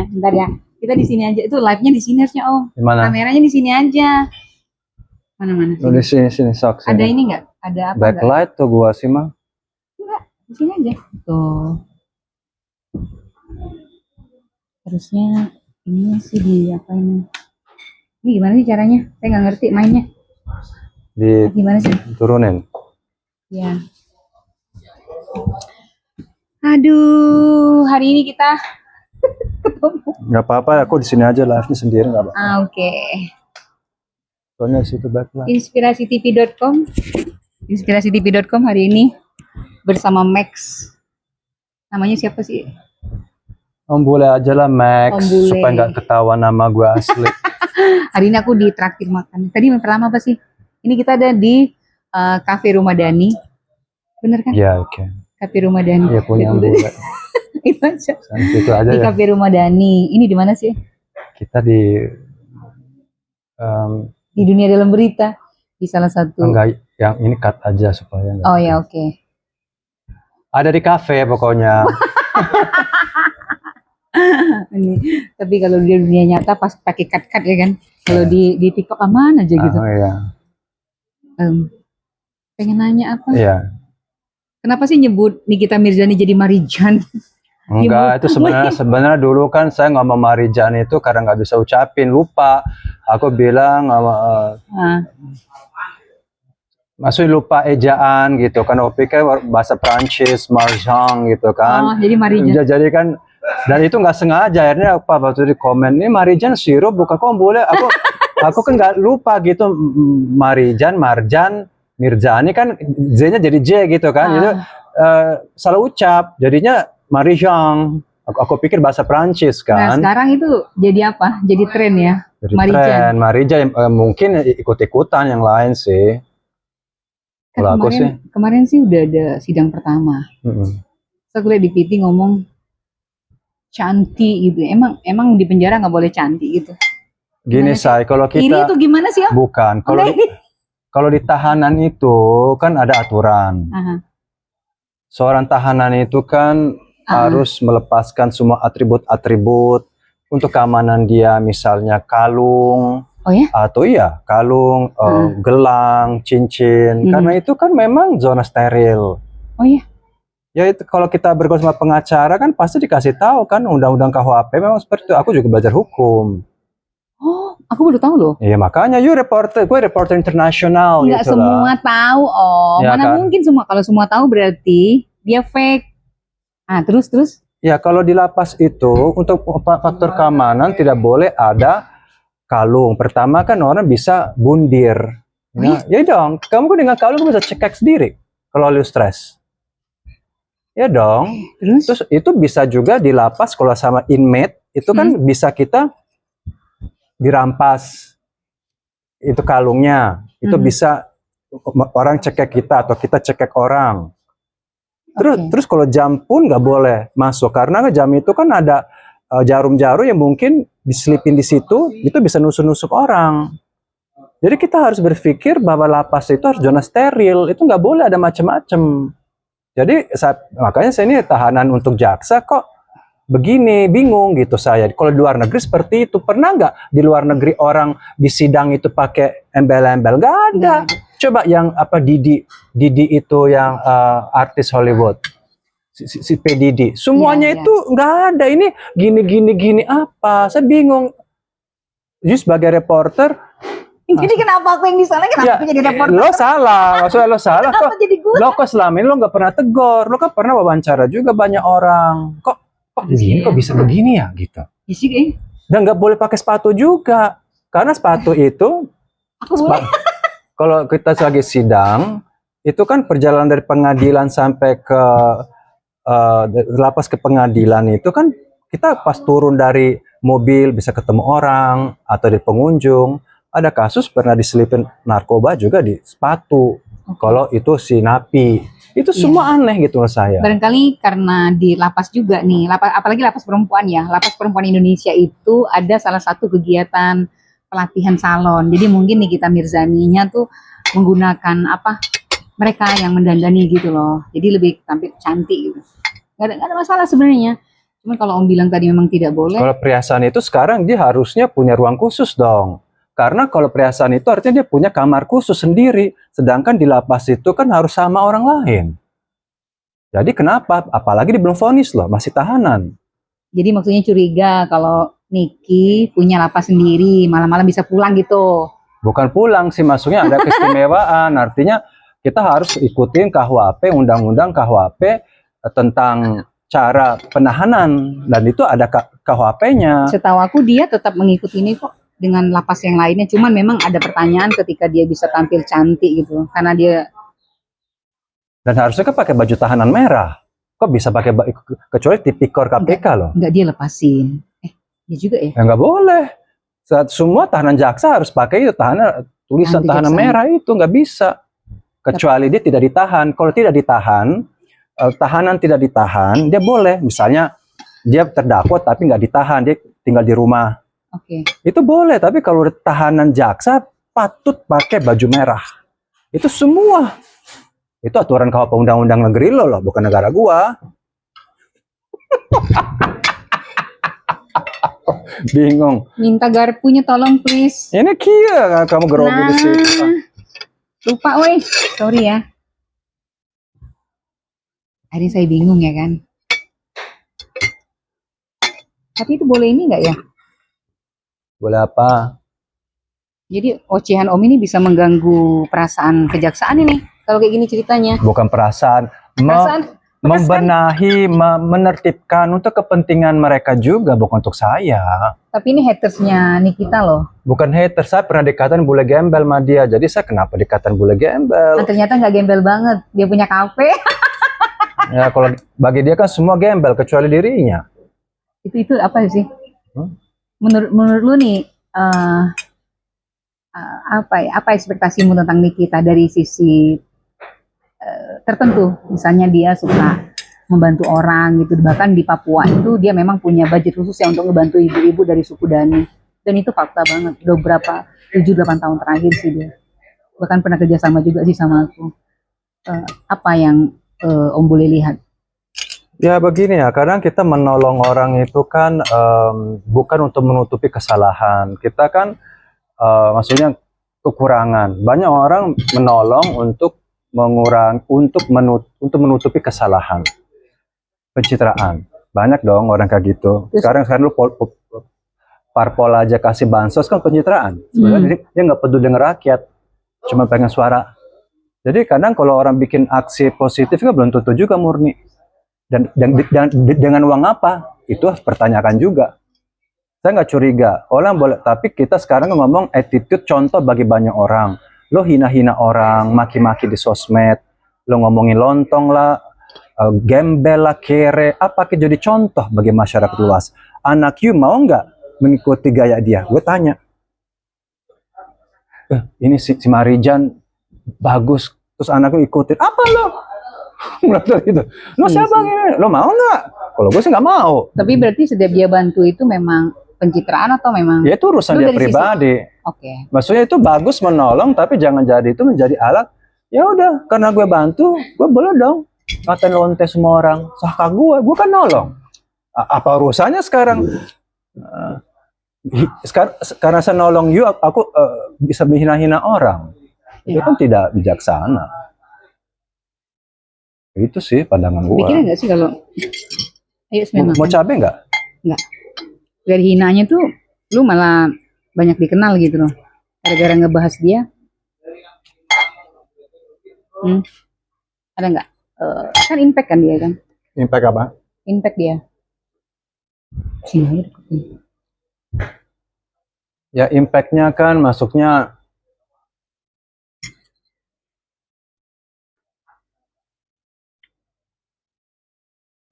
Bentar ya. Kita di sini aja. Itu live-nya di sini harusnya, Om. Mana? Kameranya di sini aja. Mana-mana? Di sini sok. Ada ini enggak? Ada apa? Backlight tuh gua sih mah. Enggak, di sini aja. Tuh. Harusnya ini sih di apa ini? Ini gimana sih caranya? Saya nggak ngerti mainnya. Gimana sih? Turunin. Ya. Aduh, hari ini kita ketemu. Nggak apa-apa, aku di sini aja live-nya sendiri nggak apa-apa. Oke. Soalnya situ backlight. Inspirasitv.com. Inspirasitv.com hari ini bersama Max. Namanya siapa sih? Om boleh aja lah Max, supaya nggak ketahuan nama gue asli. Hari ini aku ditraktir makan. Tadi yang pertama apa sih? Ini kita ada di Cafe Rumah Dani. Bener kan? Iya, oke. Cafe Rumah Dani. Iya, punya Om boleh. Itu aja. Itu aja di ya. Cafe Rumah Dani. Ini di mana sih? Kita di Dunia Dalam Berita. Di salah satu. Enggak, yang ini cut aja supaya enggak. Oh ya, oke. Ada di kafe pokoknya. Ini. Tapi kalau di dunia nyata pas pakai cut ya kan. Kalau di TikTok aman aja gitu. Oh iya. Pengen nanya apa? Iya. Kenapa sih nyebut Nikita Mirzani jadi Marijan? Enggak, itu sebenarnya dulu kan saya ngomong Marijan itu karena nggak bisa ucapin, lupa. Aku bilang maksudnya lupa ejaan gitu kan. Aku pikir bahasa Prancis Marjan gitu kan. Oh, jadi Marijan. Jadi kan, dan itu nggak sengaja. Akhirnya apa waktu di komen ini Marijan sirup bukan, kok boleh? Aku kan nggak lupa gitu. Marijan, Marjan, Mirzani kan Z-nya jadi J gitu kan. Jadi salah ucap. Jadinya Marijan. Aku pikir bahasa Prancis kan. Nah sekarang itu jadi apa? Jadi tren ya? Jadi Marijan. Marijan mungkin ikut-ikutan yang lain sih. Kan kemarin sih udah ada sidang pertama. Saya lihat di PT ngomong cantik gitu. Emang di penjara nggak boleh cantik gitu. Gini say, kalau kita iri itu gimana sih? Bukan. Kalau di tahanan itu kan ada aturan. Seorang tahanan itu kan harus melepaskan semua atribut-atribut untuk keamanan dia, misalnya kalung, atau kalung, gelang, cincin, karena itu kan memang zona steril. Oh iya. Ya itu kalau kita bergaul sama pengacara kan pasti dikasih tahu kan undang-undang KUHP memang seperti itu. Aku juga belajar hukum. Oh, aku baru tahu loh. Iya makanya gue reporter internasional. Nggak gitu semua tahu, ya, mana kan? Mungkin semua. Kalau semua tahu berarti dia fake. Terus? Ya kalau di lapas itu untuk faktor keamanan tidak boleh ada kalung. Pertama kan orang bisa bundir. Ya dong, kamu kan dengan kalung bisa cekek sendiri kalau lu stres. Ya dong. Terus itu bisa juga di lapas kalau sama inmate itu kan bisa kita dirampas itu kalungnya. Itu bisa orang cekek kita atau kita cekek orang. Terus kalau jam pun nggak boleh masuk karena jam itu kan ada jarum-jarum yang mungkin diselipin di situ, itu bisa nusuk-nusuk orang. Jadi kita harus berpikir bahwa lapas itu harus zona steril, itu nggak boleh ada macam-macam. Jadi makanya saya ini tahanan untuk jaksa kok begini, bingung gitu saya. Kalau di luar negeri seperti itu, pernah nggak di luar negeri orang di sidang itu pakai embel-embel? Nggak ada. Coba yang apa Didi itu yang artis Hollywood, si P Didi, semuanya itu nggak ada. Ini gini apa? Saya bingung. Jadi sebagai reporter, jadi kenapa aku yang di sana? Kenapa aku jadi reporter? Lo salah, maksudnya lo salah kok. Lo kok selama ini lo nggak pernah tegur, lo kan pernah wawancara juga banyak orang. Kok begini, kok bisa begini ya gitu. Dan nggak boleh pakai sepatu juga, karena sepatu itu. Kalau kita lagi sidang, itu kan perjalanan dari pengadilan sampai ke lapas ke pengadilan itu kan kita pas turun dari mobil bisa ketemu orang atau di pengunjung. Ada kasus pernah diselipin narkoba juga di sepatu. Kalau itu si napi, itu semua aneh gitu loh saya. Barangkali karena di lapas juga nih, apalagi lapas perempuan ya, lapas perempuan Indonesia itu ada salah satu kegiatan pelatihan salon. Jadi mungkin Nikita Mirzani-nya tuh menggunakan mereka yang mendandani gitu loh. Jadi lebih tampil cantik gitu. nggak ada masalah sebenarnya. Cuman kalau Om bilang tadi memang tidak boleh. Kalau perhiasan itu sekarang dia harusnya punya ruang khusus dong. Karena kalau perhiasan itu artinya dia punya kamar khusus sendiri. Sedangkan di lapas itu kan harus sama orang lain. Jadi kenapa? Apalagi dia belum vonis loh, masih tahanan. Jadi maksudnya curiga kalau Niki punya lapas sendiri, malam-malam bisa pulang gitu. Bukan pulang sih, maksudnya ada keistimewaan. Artinya kita harus ikutin KUHP, undang-undang KUHP tentang cara penahanan. Dan itu ada KUHP-nya. Setahu aku dia tetap mengikuti ini kok dengan lapas yang lainnya. Cuman memang ada pertanyaan ketika dia bisa tampil cantik gitu. Karena dia... Dan harusnya kan pakai baju tahanan merah. Kok bisa pakai kecuali tipikor KPK loh. Enggak, dia lepasin. Dia juga ya? Ya nggak boleh. Semua tahanan jaksa harus pakai itu tulisan tahanan merah itu, nggak bisa. Kecuali dia tidak ditahan. Kalau tidak ditahan, tahanan tidak ditahan, dia boleh. Misalnya dia terdakwa tapi nggak ditahan, dia tinggal di rumah. Oke. Itu boleh. Tapi kalau tahanan jaksa patut pakai baju merah. Itu semua. Itu aturan KUHP undang-undang negeri lo loh, bukan negara gua. Bingung. Minta garpunya tolong please. Ini kia kamu grogi di situ. Lupa woi. Sorry ya. Akhirnya saya bingung ya kan. Tapi itu boleh ini nggak ya? Boleh apa? Jadi ocehan Om ini bisa mengganggu perasaan kejaksaan ini. Kalau kayak gini ceritanya. Bukan perasaan. Membenahi, menertibkan untuk kepentingan mereka juga, bukan untuk saya. Tapi ini hatersnya Nikita loh. Bukan haters, saya pernah dikatakan bule gembel sama dia. Jadi saya kenapa dikatakan bule gembel? Nah, ternyata nggak gembel banget. Dia punya kafe. Ya kalau bagi dia kan semua gembel kecuali dirinya. Itu apa sih? Menurut lu nih apa ekspektasimu tentang Nikita dari sisi tertentu? Misalnya dia suka membantu orang gitu, bahkan di Papua itu dia memang punya budget khusus ya untuk membantu ibu-ibu dari suku Dani, dan itu fakta banget. Udah berapa 7-8 tahun terakhir sih dia, bahkan pernah kerjasama juga sih sama aku. Apa yang Om boleh lihat? Ya begini ya, kadang kita menolong orang itu kan bukan untuk menutupi kesalahan. Kita kan maksudnya kekurangan. Banyak orang menolong untuk menutupi kesalahan. Pencitraan. Banyak dong orang kayak gitu. Sekarang lu parpol aja kasih bansos kan pencitraan. Sebenarnya dia nggak peduli dengan rakyat, cuma pengen suara. Jadi kadang kalau orang bikin aksi positif kan belum tentu juga murni. Dan dengan uang apa? Itu harus pertanyakan juga. Saya nggak curiga. Orang boleh, tapi kita sekarang ngomong attitude contoh bagi banyak orang. Lo hina-hina orang, maki-maki di sosmed, lo ngomongin lontong lah, gembel lah, kere, apa jadi contoh bagi masyarakat luas. Anak you mau nggak mengikuti gaya dia? Gue tanya. Ini si Marijan bagus, terus anakku ikutin. Apa lo? Gitu. Lo siapa ini? Lo mau nggak? Kalau gue sih nggak mau. Tapi berarti setiap dia bantu itu memang pencitraan atau memang? Ya itu urusan dia pribadi. Oke. Maksudnya itu bagus menolong, tapi jangan jadi itu menjadi alat. Ya udah, karena gue bantu, gue boleh dong ngatain lonte semua orang. Sahkah gue kan nolong. Apa urusannya sekarang? Karena saya nolong you, aku bisa menghina-hina orang. Itu kan tidak bijaksana. Itu sih pandangan gue. Bikin nggak sih kalau mau cabai nggak? Nggak. Dari hinanya tuh lu malah banyak dikenal gitu loh. Gara-gara ngebahas dia. Ada nggak? Kan impact kan dia kan? Impact apa? Impact dia. Sini. Ya impactnya kan masuknya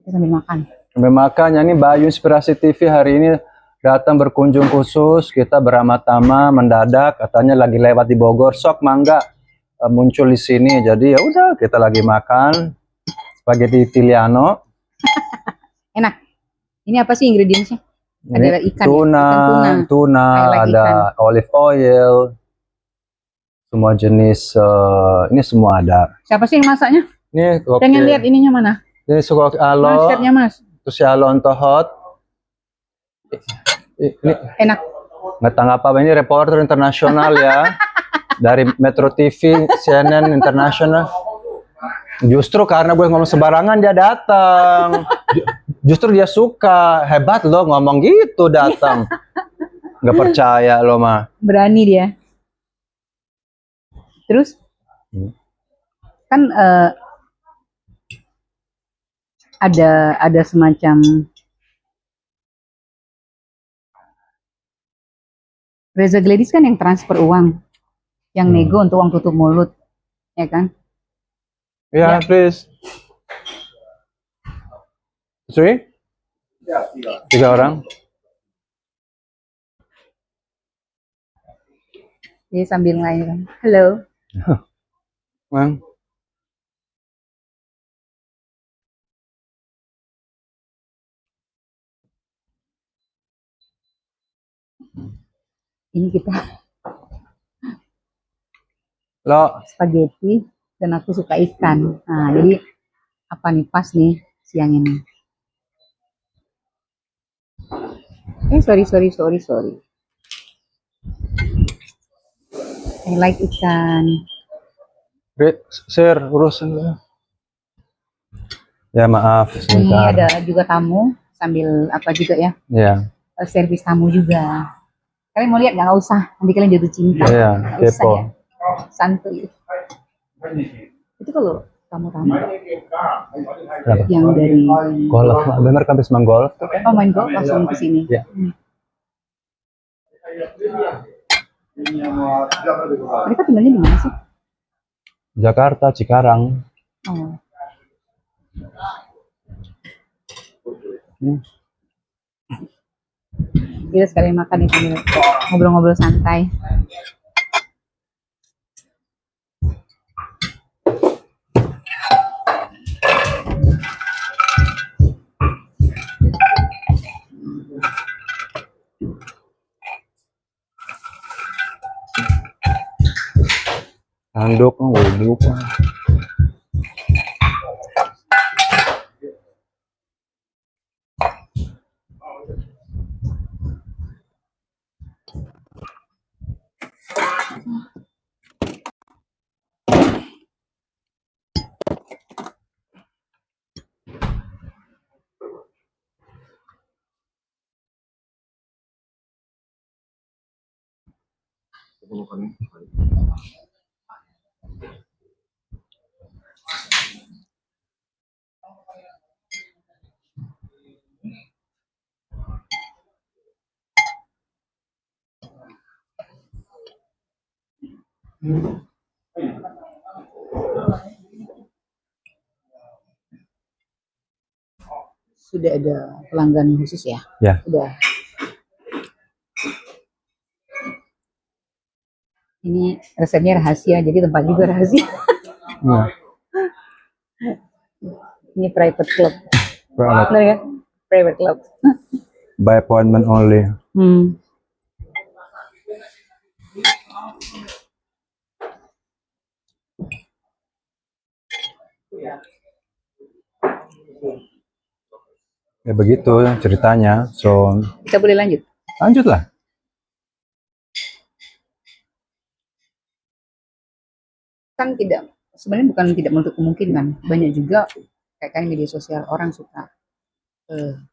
sambil makan. Sambil makan. Ya, ini Bayu Inspirasi TV hari ini datang berkunjung khusus. Kita beramah-tamah mendadak, katanya lagi lewat di Bogor, sok mangga muncul di sini. Jadi ya udah, kita lagi makan spaghetti Italiano. Enak. Ini apa sih ingredientsnya? Ada ikan, tuna, ada ikan. Olive oil, semua jenis. Ini semua ada. Siapa sih yang masaknya? Ini pengen lihat ininya mana? Ini suka Mas, alo, chatnya Mas. terus si alo untuk hot. Ini Enak. nggak tanggap apa ini reporter internasional ya dari Metro TV, CNN Internasional. Justru karena gue ngomong sembarangan dia datang. Justru dia suka, hebat lo ngomong gitu datang. Nggak percaya lo mah. Berani dia. Terus kan ada semacam Reza Gladys kan yang transfer uang, yang nego untuk uang tutup mulut, ya kan? Ya, please. Three? Tiga orang. Jadi sambil ngelain kan, halo. Mang. Ini kita Lo, spaghetti dan aku suka ikan. Nah, jadi apa nih pas nih siang ini? Sorry. I like ikan. Sir, urusin lo. Ya maaf, Ini sebentar. ada juga tamu sambil apa juga ya? Ya, Servis tamu juga. Kalian mau lihat nggak usah, nanti kalian jatuh cinta. ya, Nggak usah kepo. ya, santuy. Itu kalau tamu-tamu Kenapa? yang dari Golf, bener kan habis main golf tuh kan? oh main golf langsung ke sini. Ya. Mereka tinggalnya di mana sih? Jakarta, Cikarang. Oh, kita sekalian makan nih sambil ngobrol-ngobrol santai. Handuk, wuduk. Sudah ada pelanggan khusus ya? Ya. Udah. Ini resepnya rahasia, jadi tempat juga rahasia. Ya. Ini private club. Private. Benar ya? Private club. By appointment only. Ya begitu ceritanya. So, Kita boleh lanjut? lanjutlah. Kan tidak, sebenarnya bukan tidak menutup kemungkinan, banyak juga kayak kan media sosial orang suka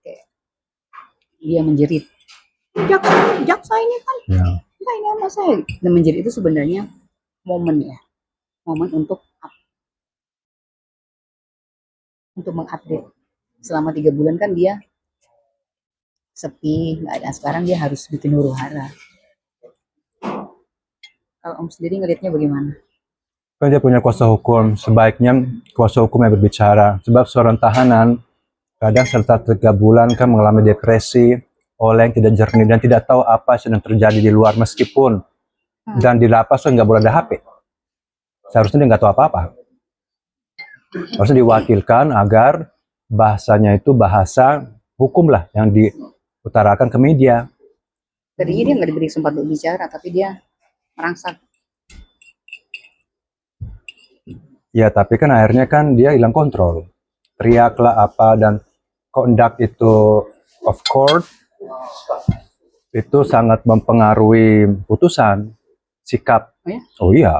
kayak dia menjerit jaksa ini kan Ya. enggak ini sama saya, dan menjerit itu sebenarnya momen untuk mengupdate. Selama 3 bulan kan dia sepi, nggak ada. Sekarang dia harus bikin huru hara. Kalau Om sendiri ngelihatnya bagaimana? Kan dia punya kuasa hukum, sebaiknya kuasa hukum yang berbicara. Sebab seorang tahanan kadang serta 3 bulan kan mengalami depresi, oleng, tidak jernih, dan tidak tahu apa yang sedang terjadi di luar, meskipun dan di lapas kan nggak boleh ada HP. Seharusnya dia nggak tahu apa-apa. Harusnya diwakilkan agar bahasanya itu bahasa hukum lah yang diutarakan ke media. Tadinya dia nggak diberi sempat untuk bicara, tapi dia merangsang. Ya, tapi kan akhirnya kan dia hilang kontrol. teriak lah apa, dan conduct itu of court itu sangat mempengaruhi putusan, sikap. Oh ya? Oh iya,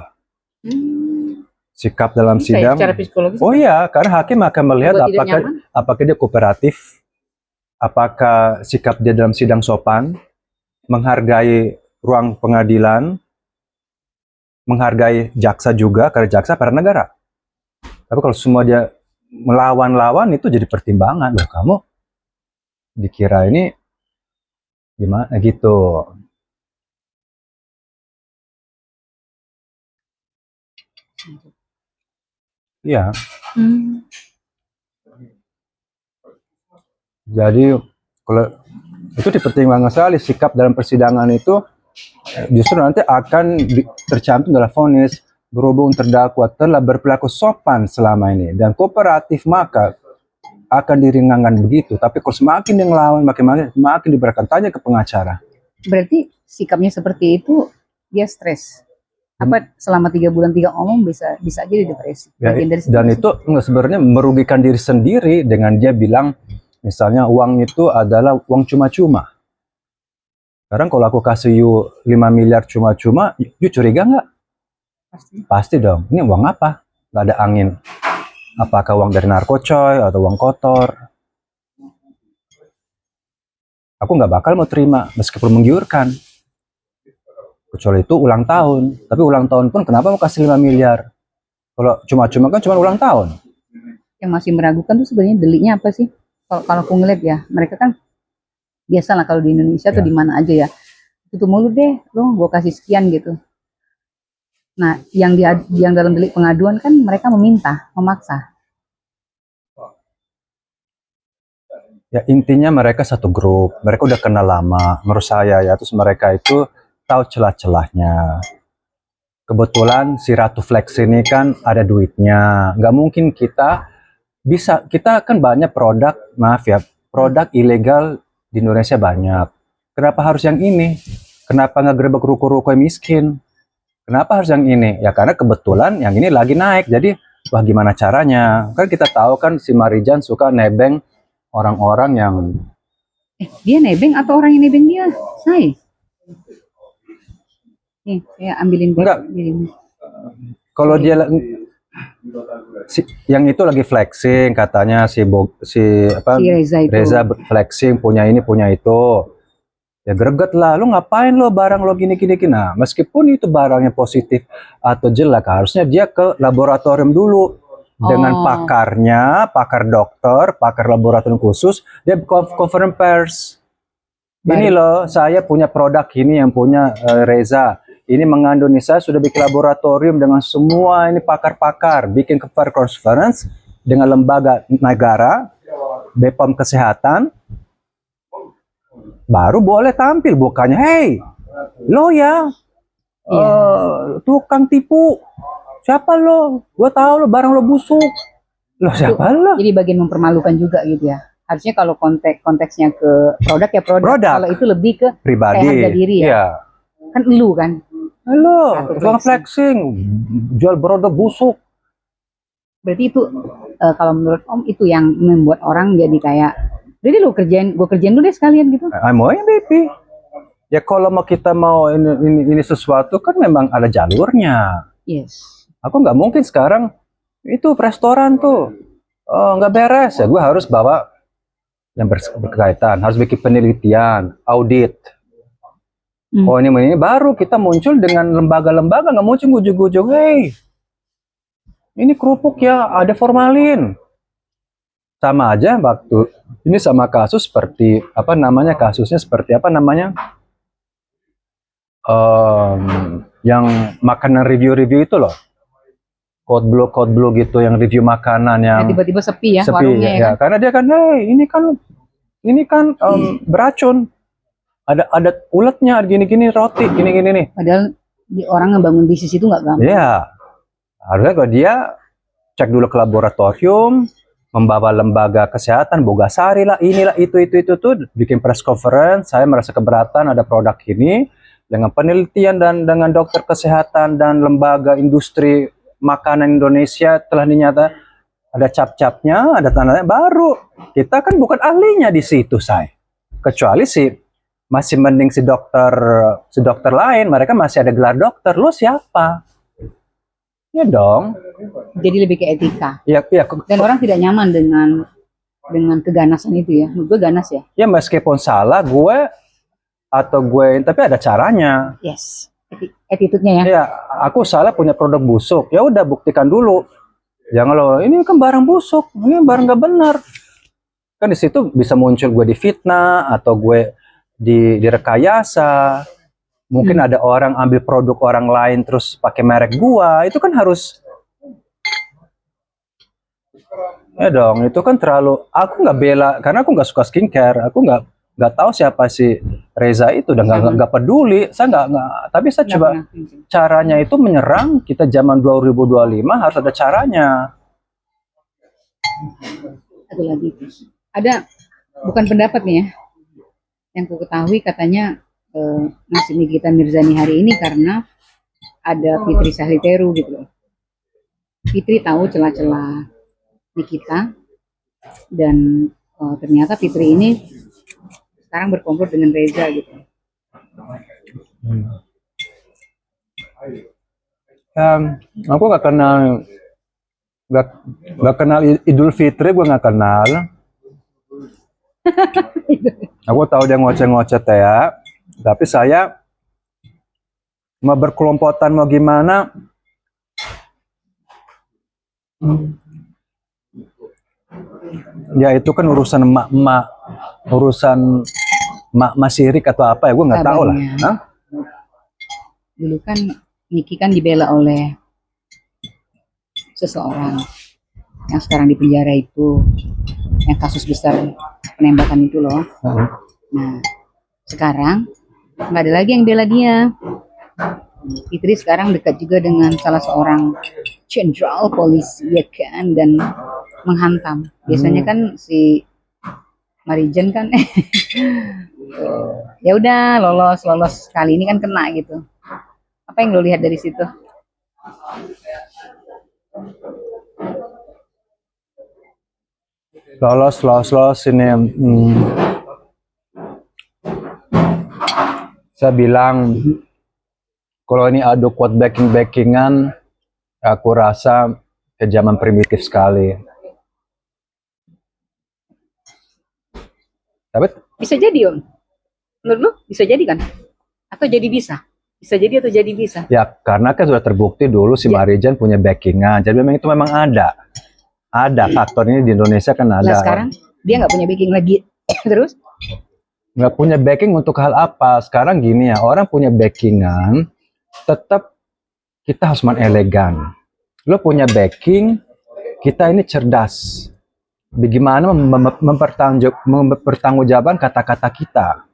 sikap dalam Bisa ya, sidang. secara psikologis. Oh iya, karena hakim akan melihat Buat tidak nyaman. apakah dia kooperatif, apakah sikap dia dalam sidang sopan, menghargai ruang pengadilan, menghargai jaksa juga, karena jaksa para negara. Tapi kalau semua dia melawan-lawan, itu jadi pertimbangan. Loh, kamu dikira ini gimana gitu. Iya. Jadi kalau itu dipertimbangkan sekali, sikap dalam persidangan itu justru nanti akan tercantum dalam vonis. Berhubung terdakwa telah berperilaku sopan selama ini dan kooperatif, maka akan diringankan begitu. Tapi kalau semakin dia ngelawan, makin diberikan tanya ke pengacara. Berarti sikapnya seperti itu, dia stres. Apa selama 3 bulan 3 omong bisa aja dia depresi. Ya, Bagian dari dan stres. itu sebenarnya merugikan diri sendiri dengan dia bilang misalnya uang itu adalah uang cuma-cuma. Sekarang kalau aku kasih you 5 miliar cuma-cuma, you curiga nggak? Pasti dong. Ini uang apa? Nggak ada angin. Apakah uang dari narkocoy atau uang kotor? Aku nggak bakal mau terima meskipun menggiurkan. Kecuali itu ulang tahun. Tapi ulang tahun pun kenapa mau kasih 5 miliar? Kalau cuma-cuma kan cuma ulang tahun. Yang masih meragukan tuh sebenarnya deliknya apa sih? Kalau aku ngeliat ya, mereka kan biasalah kalau di Indonesia tuh di mana aja ya. Itu mulu deh, lo gue kasih sekian gitu. Nah, yang dalam delik pengaduan kan mereka memaksa. Ya intinya mereka satu grup, mereka udah kenal lama, menurut saya ya. Terus mereka itu tahu celah-celahnya. Kebetulan si Ratu Flex ini kan ada duitnya. Nggak mungkin kita kan banyak produk, maaf ya, produk ilegal di Indonesia banyak. Kenapa harus yang ini? Kenapa nggak gerebek ruko-ruko yang miskin? Kenapa harus yang ini? Ya karena kebetulan yang ini lagi naik. Jadi, wah gimana caranya? Kan kita tahu kan si Marijan suka nebeng orang-orang yang... Dia nebeng atau orang yang nebeng dia? Saya. Nih, saya ambilin. Enggak. Kalau dia... yang itu lagi flexing katanya si Reza flexing punya ini punya itu. Ya greget lah, lu ngapain lo barang lo gini. Nah, meskipun itu barangnya positif atau jelek, harusnya dia ke laboratorium dulu dengan pakarnya, pakar dokter, pakar laboratorium khusus, dia conference pers. Ini loh, saya punya produk ini yang punya Reza. Ini mengandung ini, saya sudah bikin laboratorium dengan semua ini pakar-pakar, bikin conference dengan lembaga negara, BPOM Kesehatan. Baru boleh tampil, bukannya hey lo ya tukang tipu, siapa lo, gua tahu lo barang lo busuk, lo siapa lo. Jadi bagian mempermalukan juga gitu ya. Harusnya kalau konteksnya ke produk ya produk. Kalau itu lebih ke pribadi, harga diri ya. Iya. Kan lu kan lo tukang flexing jual produk busuk. Berarti itu kalau menurut Om itu yang membuat orang jadi kayak jadi lu gue kerjain lu deh sekalian gitu. Mau yang baby. Ya kalau kita mau ini sesuatu kan memang ada jalurnya. Yes. Aku nggak mungkin sekarang itu restoran tuh nggak beres ya, gue harus bawa yang berkaitan, harus bikin penelitian, audit. Oh ini baru kita muncul dengan lembaga-lembaga, nggak muncul ujung-ujung, hey ini kerupuk ya ada formalin. Sama aja waktu ini sama kasus seperti apa namanya, kasusnya seperti apa namanya, yang makanan review itu loh, code blue gitu, yang review makanan yang tiba-tiba sepi ya warungnya ya kan? Karena dia kan hey ini kan beracun, ada uletnya gini roti gini nih. Padahal orang ngebangun bisnis itu nggak gampang. Iya, harusnya kalau dia cek dulu ke laboratorium, membawa lembaga kesehatan, Bogasari lah, inilah itu tuh, bikin press conference, saya merasa keberatan ada produk ini, dengan penelitian dan dengan dokter kesehatan dan lembaga industri makanan Indonesia telah dinyata ada cap-capnya, ada tandanya, baru. Kita kan bukan ahlinya di situ, say. Kecuali masih mending si dokter lain, mereka masih ada gelar dokter. Lu siapa? Ya dong. Jadi lebih ke etika. Ya, Dan orang tidak nyaman dengan keganasan itu ya. Menurut gue ganas ya. ya meskipun salah gue tapi ada caranya. Yes. Attitude-nya ya. Ya, aku salah punya produk busuk. Ya udah buktikan dulu. Jangan lo, ini kan barang busuk, ini barang gak benar. Kan di situ bisa muncul gue difitnah atau gue direkayasa. Mungkin ada orang ambil produk orang lain terus pakai merek gua, itu kan harus ya dong, itu kan terlalu, aku nggak bela karena aku nggak suka skincare, aku nggak tahu siapa si Reza itu, udah nggak peduli, saya nggak, tapi saya coba caranya itu menyerang kita zaman 2025 harus ada caranya. Satu lagi ada bukan pendapat nih ya, yang ku ketahui katanya nasib Nikita Mirzani hari ini karena ada Fitri Sahliteru gitu loh. Fitri tahu celah-celah Nikita dan ternyata Fitri ini sekarang berkomplot dengan Reza gitu. Aku nggak kenal Idul Fitri, gue nggak kenal. Aku tahu dia ngoceh-ngoceh teh ya. Tapi saya mau berkelompotan mau gimana, ya itu kan urusan emak-emak, urusan emak sirik atau apa ya, gue nggak tahu lah. Hah? Dulu kan Niki kan dibela oleh seseorang yang sekarang di penjara itu, yang kasus besar penembakan itu loh. Nah sekarang nggak ada lagi yang bela dia. Fitri sekarang dekat juga dengan salah seorang jenderal polisi ya kan, dan menghantam. Biasanya kan si Marijan kan ya udah lolos kali ini kan kena gitu. Apa yang lo lihat dari situ? Lolos ini. Saya bilang kalau ini adu quote backingan, aku rasa ke zaman primitif sekali. Tapi bisa jadi Om. Menurut lu bisa jadi kan? Atau jadi bisa? Bisa jadi atau jadi bisa? Ya karena kan sudah terbukti dulu si Marijan punya backingan. Jadi memang itu memang ada. Ada faktor ini di Indonesia kan ada. Nah sekarang dia nggak punya backing lagi. Terus? Nggak punya backing untuk hal apa? Sekarang gini ya, orang punya backingan, tetap kita harus elegan. Lo punya backing, kita ini cerdas. Bagaimana mempertanggungjawabkan kata-kata kita.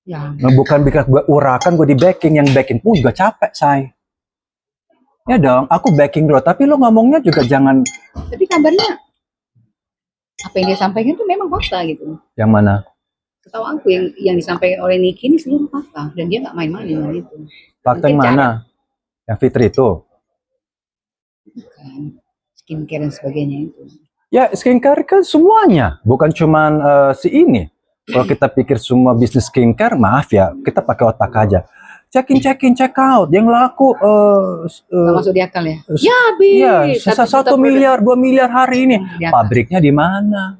Ya. Bukan bikin gue urakan, gue di backing, yang backing pun juga capek, say. Ya dong, aku backing lo, tapi lo ngomongnya juga jangan. Tapi kabarnya apa yang dia sampaikan itu memang fakta gitu. Yang mana? Setahu aku yang disampaikan oleh Niki ini seluruh fakta, dan dia nggak main-main dengan itu. Fakta yang mana? Yang Fitri itu? Bukan. Skincare dan sebagainya itu. Ya skincare kan semuanya, bukan cuman si ini. Kalau kita pikir semua bisnis skincare, maaf ya, kita pakai otak aja. Check out, yang laku Nggak masuk di akal ya? Ya, 1 miliar, 2 miliar hari ini. Pabriknya di mana?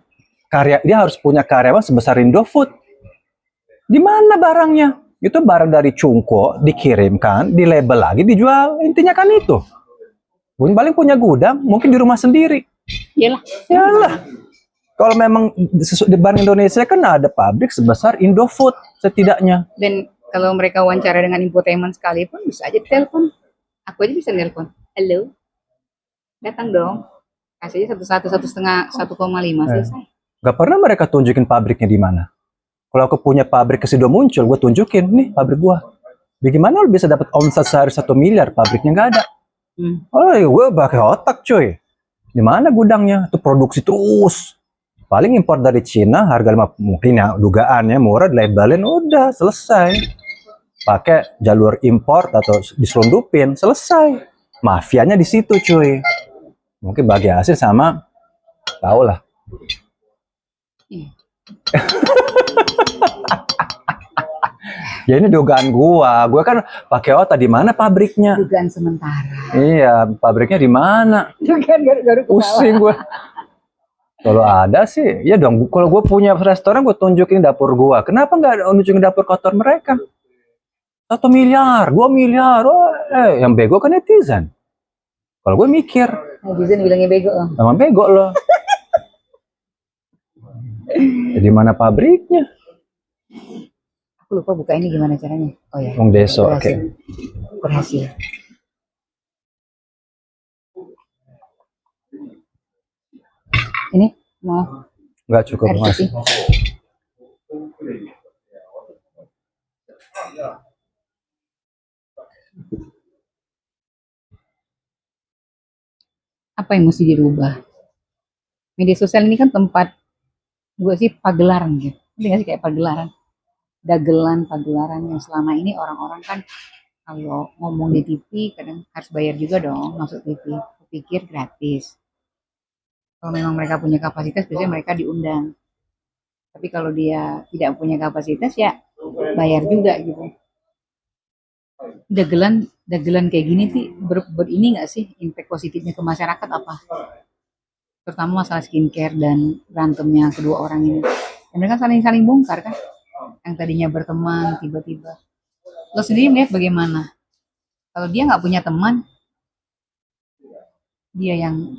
Dia harus punya karyawan sebesar Indofood. Di mana barangnya? Itu barang dari Cungko, dikirimkan, di label lagi, dijual. Intinya kan itu. Paling punya gudang, mungkin di rumah sendiri. Yalah. Kalau memang di Bank Indonesia kan ada pabrik sebesar Indofood setidaknya. Dan kalau mereka wawancara dengan infotainment sekalipun bisa aja telepon. Aku aja bisa telepon. Halo, datang dong. Kasih aja 1,5 selesai. Gak pernah mereka tunjukin pabriknya di mana. Kalau aku punya pabrik ke sido muncul, gue tunjukin nih pabrik gue. Bagaimana lo bisa dapat omset sehari 1 miliar? Pabriknya nggak ada. Oh, gue pakai otak cuy. Di mana gudangnya? Itu produksi terus. Paling impor dari Cina, harga mungkin ya dugaannya murah, dilabelin, udah selesai. Pakai jalur impor atau diselundupin, selesai. Mafianya di situ cuy. Mungkin bagi hasil sama Tahu lah. Iya. Ya ini dugaan gua kan pakai otak, di mana pabriknya? Dugaan sementara. Iya, pabriknya di mana? Dugaan garuk-garuk kepala. Pusing gua. Kalau ada sih, ya dong. Kalau gua punya restoran, gua tunjukin dapur gua. Kenapa nggak nunjukin dapur kotor mereka? 1 miliar, 2 miliar. Oh, yang bego kan netizen. Kalau gue mikir, Netizen bilangnya bego. emang bego loh. Di mana pabriknya? Aku lupa buka ini gimana caranya. Oh ya. Wong Deso, oke. Berhasil. Ini mau Nggak cukup, air Mas. putih. Apa yang mesti dirubah? Media sosial ini kan tempat gue sih pagelaran gitu. Ini nggak sih kayak pagelaran, dagelan, pagelaran yang selama ini orang-orang kan kalau ngomong di TV kadang harus bayar juga dong masuk TV. Pikir gratis. Kalau memang mereka punya kapasitas biasanya mereka diundang. Tapi kalau dia tidak punya kapasitas ya bayar juga gitu. Dagelan kayak gini sih ini nggak sih impact positifnya ke masyarakat apa? Terutama masalah skincare dan berantemnya kedua orang ini. Dan mereka saling bongkar kan? Yang tadinya berteman tiba-tiba. Lo sendiri melihat bagaimana? Kalau dia nggak punya teman, dia yang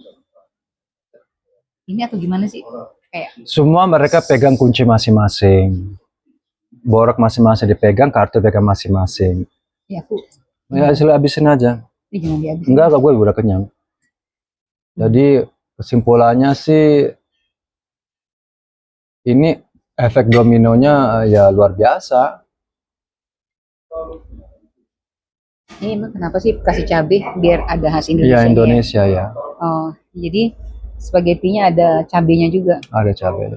ini atau gimana sih? Kayak Semua mereka pegang kunci masing-masing. Borok masing-masing dipegang, kartu pegang masing-masing. ya aku Ya hasil habisin aja. ini jangan dihabisin. Enggak, gue udah kenyang. Jadi kesimpulannya sih ini efek dominonya ya luar biasa. Ini emang kenapa sih kasih cabai biar ada khas Indonesia? Iya, Indonesia ya. Oh, jadi spaghettinya ada cabenya juga, Ada cabai.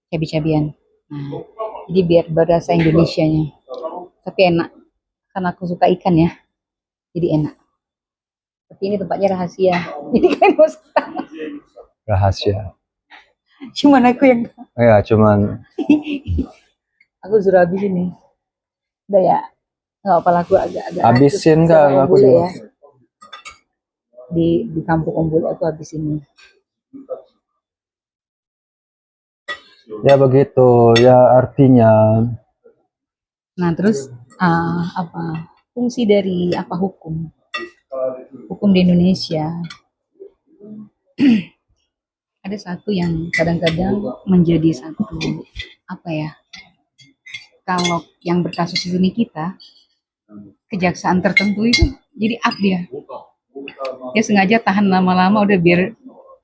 cabai-cabian. Nah, jadi biar berasa Indonesianya. Tapi enak. Karena aku suka ikan ya. Jadi enak. Tapi ini tempatnya rahasia. Jadi kan mau Rahasia. cuman aku yang Ya, cuman aku suruh habis ini. Udah ya. Nggak apa-apa aku agak habisin rakus nggak sama aku Om Bule juga. ya. Di kampung Om Bule aku habis ini. Ya begitu, ya artinya Nah, terus apa fungsi dari apa hukum? Hukum di Indonesia ada satu yang kadang-kadang menjadi satu apa ya? Kalau yang berkasus ini kita kejaksaan tertentu itu jadi up dia. Dia sengaja tahan lama-lama udah biar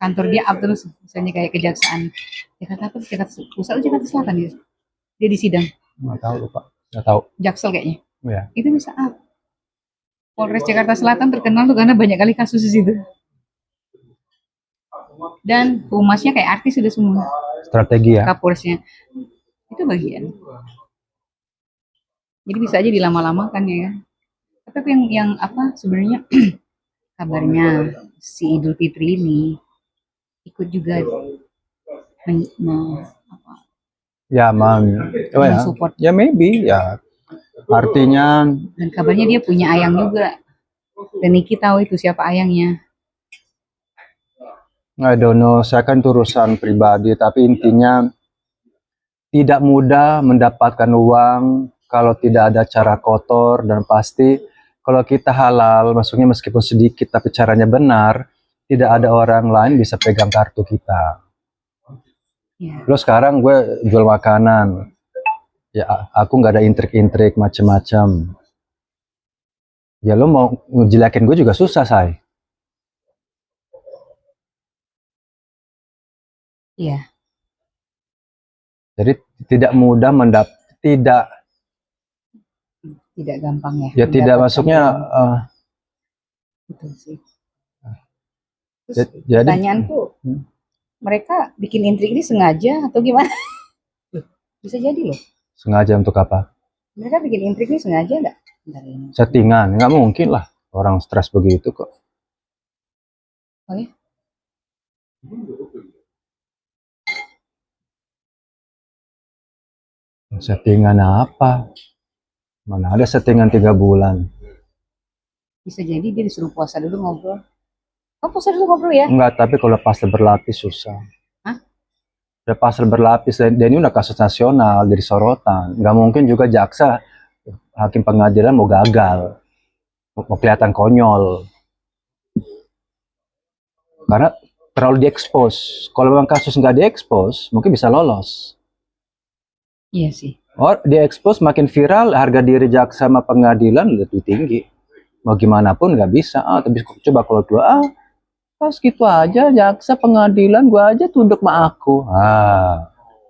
kantor dia up terus. Misalnya kayak kejaksaan Jakarta apa? Jakarta Pusat atau Jakarta Selatan dia. Dia di sidang. nggak tahu, lupa, nggak tahu. Jaksel kayaknya. Ya. Itu bisa up. Polres Jakarta Selatan terkenal tuh karena banyak kali kasus di situ. Dan humasnya kayak artis sudah semua. Strategi ya. Kapolresnya. Itu bagian. Jadi bisa aja dilama-lamakan ya kan. Tapi yang apa sebenarnya kabarnya si Idul Fitri ini ikut juga Ya, oh ya. support. Ya maybe ya. Artinya Dan kabarnya dia punya ayang juga. Dan Niki tahu itu siapa ayangnya. I don't know, saya kan itu urusan pribadi, tapi intinya tidak mudah mendapatkan uang kalau tidak ada cara kotor, dan pasti kalau kita halal, maksudnya meskipun sedikit tapi caranya benar, tidak ada orang lain bisa pegang kartu kita. Ya. Lo sekarang gue jual makanan, ya aku nggak ada intrik-intrik macem-macem. Ya lo mau ngejelekin gue juga susah, say. Iya. Jadi tidak mudah tidak gampang ya. ya tidak masuknya Betul sih. Terus jadi pertanyaanku, mereka bikin intrik ini sengaja atau gimana? Bisa jadi loh. sengaja untuk apa? Mereka bikin intrik ini sengaja nggak? Settingan, nggak mungkin lah orang stres begitu kok. Oh ya? Settingan apa? Mana ada settingan 3 bulan? Bisa jadi dia disuruh puasa dulu ngobrol. Oh, puasa dulu ngobrol ya? Enggak, tapi kalau pasal berlapis susah. Hah? Udah pasal berlapis dan ini udah kasus nasional jadi sorotan. Nggak mungkin juga jaksa hakim pengadilan mau gagal, mau kelihatan konyol. Karena terlalu diekspos. Kalau memang kasus nggak diekspos, mungkin bisa lolos. Iya sih. Oh, diekspos makin viral, harga diri jaksa sama pengadilan lebih tinggi. Mau gimana pun nggak bisa. Tapi coba kalau dua, pas gitu aja, jaksa pengadilan gua aja tunduk sama aku.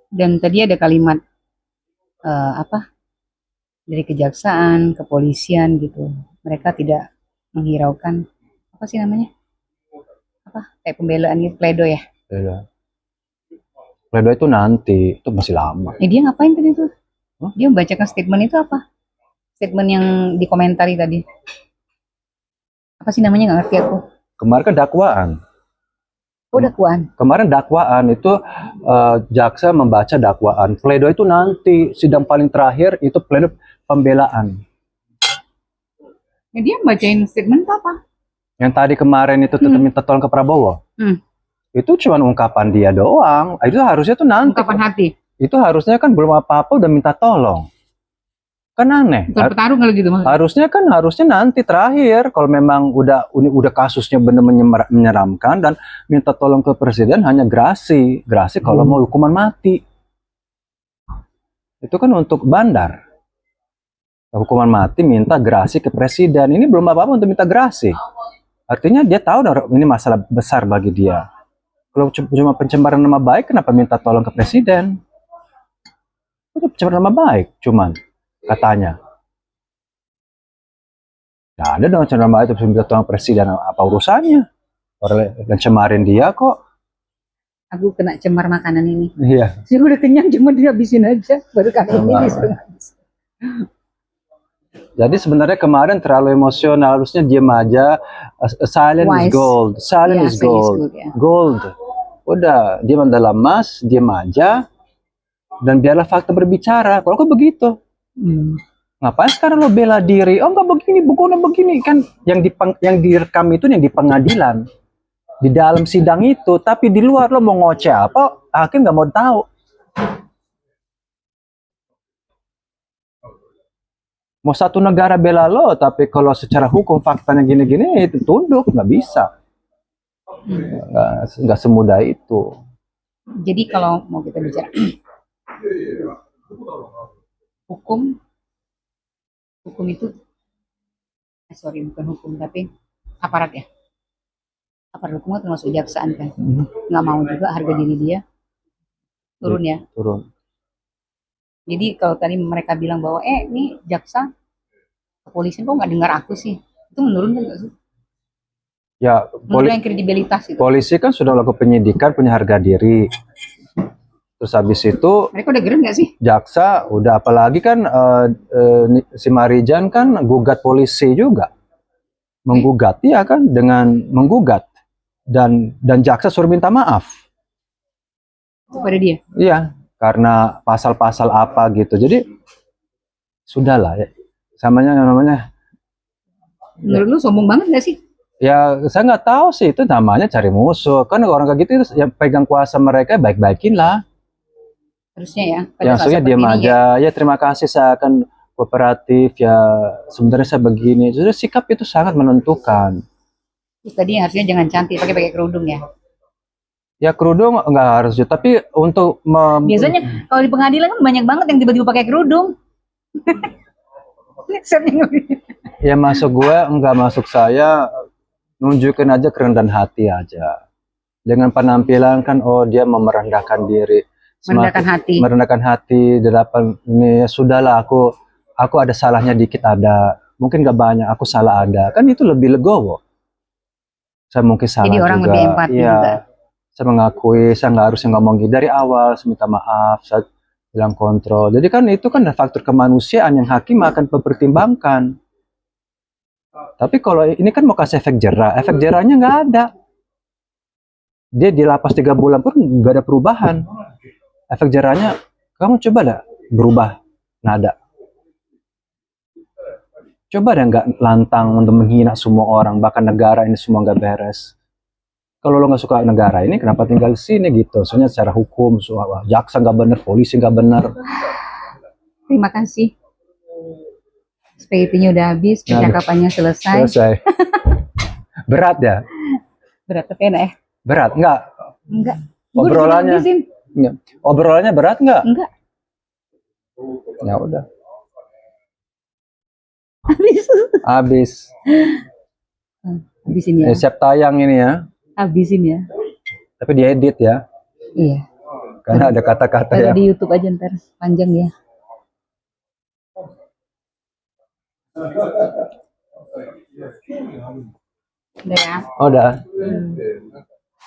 Dan tadi ada kalimat apa dari kejaksaan, kepolisian gitu. Mereka tidak menghiraukan apa sih namanya? Apa kayak pembelaan gitu, pledo ya? Beda. Pledoi itu nanti, itu masih lama. Dia ngapain tadi tuh? Hah? Dia membacakan statement itu apa? Statement yang dikomentari tadi. Apa sih namanya, nggak ngerti aku. Kemarin kan dakwaan. Oh, dakwaan. Kemarin dakwaan itu jaksa membaca dakwaan. Pledoi itu nanti, sidang paling terakhir itu pledoi pembelaan. Dia bacain statement itu apa? Yang tadi kemarin itu tetap minta tolong ke Prabowo. Itu cuma ungkapan dia doang. Itu harusnya tuh nanti. Ungkapan hati. Itu harusnya kan belum apa-apa udah minta tolong. Kan aneh. Bukan petarung kalau gitu maksudnya. Harusnya nanti terakhir kalau memang udah kasusnya benar menyeramkan dan minta tolong ke presiden hanya gerasi kalau mau hukuman mati. Itu kan untuk bandar. Hukuman mati minta gerasi ke presiden. Ini belum apa-apa untuk minta gerasi. Artinya dia tahu ini masalah besar bagi dia. Kalau cuma pencemaran nama baik, kenapa minta tolong ke presiden? Itu pencemaran nama baik, cuman katanya. Nah, ada dong pencemaran nama baik itu minta tolong presiden, apa urusannya? Orang pencemarin dia kok. Aku kena cemar makanan ini. Iya. Saya udah kenyang, cuma dihabisin aja. Baru kali ini disuruh habis. Jadi sebenarnya kemarin terlalu emosional, harusnya diam aja. Silent is gold. Silent is gold. Gold. Udah, diam dalam emas, diam aja. Dan biarlah fakta berbicara. Kalau kok begitu? Ngapain sekarang lo bela diri? Oh enggak begini, bukan begini. Kan yang direkam itu yang di pengadilan. Di dalam sidang itu. Tapi di luar lo mau ngoceh apa, hakim nggak mau tahu. Mau satu negara bela lo, tapi kalau secara hukum faktanya gini-gini, itu tunduk, nggak bisa. Nggak semudah itu. Jadi kalau mau kita bicara hukum itu, bukan hukum tapi aparat ya. Aparat hukum termasuk jaksaan kan. Nggak mau juga harga diri dia turun ya. Turun. Jadi kalau tadi mereka bilang bahwa ini jaksa kepolisian kok nggak dengar aku sih, itu menurunkan nggak sih? Ya, menurunkan kredibilitas itu. Polisi kan sudah melakukan penyidikan, punya harga diri. Terus habis itu mereka udah gerem nggak sih? Jaksa udah, apalagi kan si Marijan kan gugat polisi juga, menggugat, ya kan, dengan menggugat dan jaksa suruh minta maaf kepada dia. Iya, karena pasal-pasal apa gitu. Jadi sudahlah ya. Namanya. Menurut lu sombong banget gak sih? Ya saya nggak tahu sih, itu namanya cari musuh. Kan orang kayak gitu yang pegang kuasa mereka baik-baikin lah. Harusnya ya. Yang maksudnya diam aja. Ya terima kasih, saya akan kooperatif ya. Sebenarnya saya begini. Jadi sikap itu sangat menentukan. Terus tadi harusnya jangan cantik, pakai kerudung ya. Ya kerudung nggak harus, tapi untuk biasanya kalau di pengadilan kan banyak banget yang tiba-tiba pakai kerudung. Ya masuk gue, enggak masuk saya, nunjukin aja kerendahan hati aja. Dengan penampilan kan, oh dia merendahkan diri. Merendahkan hati di depan ini, ya sudahlah, aku ada salahnya dikit, ada. Mungkin nggak banyak, aku salah ada. Kan itu lebih legowo. Saya mungkin salah juga. Jadi orang lebih empati juga. Saya mengakui, saya nggak harusnya ngomong gitu dari awal, saya minta maaf, saya bilang kontrol. Jadi kan itu kan faktor kemanusiaan yang hakim akan mempertimbangkan. Tapi kalau ini kan mau kasih efek jerahnya nggak ada. Dia di lapas 3 bulan pun nggak ada perubahan. Efek jerahnya, kamu coba dah berubah nada. Coba deh nggak lantang untuk menghina semua orang, bahkan negara ini semua nggak beres. Kalau lo nggak suka negara ini, kenapa tinggal di sini gitu? Soalnya secara hukum, jaksa nggak bener, polisi nggak bener. Terima kasih. Spaghettinya udah habis, percakapannya selesai. Selesai. Berat ya? Berat tapi enak ya? Berat nggak? Enggak. Obrolannya? Enggak. Obrolannya berat nggak? Enggak. Ya udah. Habis. Habisin ya. Siap tayang ini ya. Habisin ya. Tapi diedit ya. Iya. Karena ada kata-kata Taruh ya. di YouTube aja ntar, panjang ya. Udah ya. Oh, udah.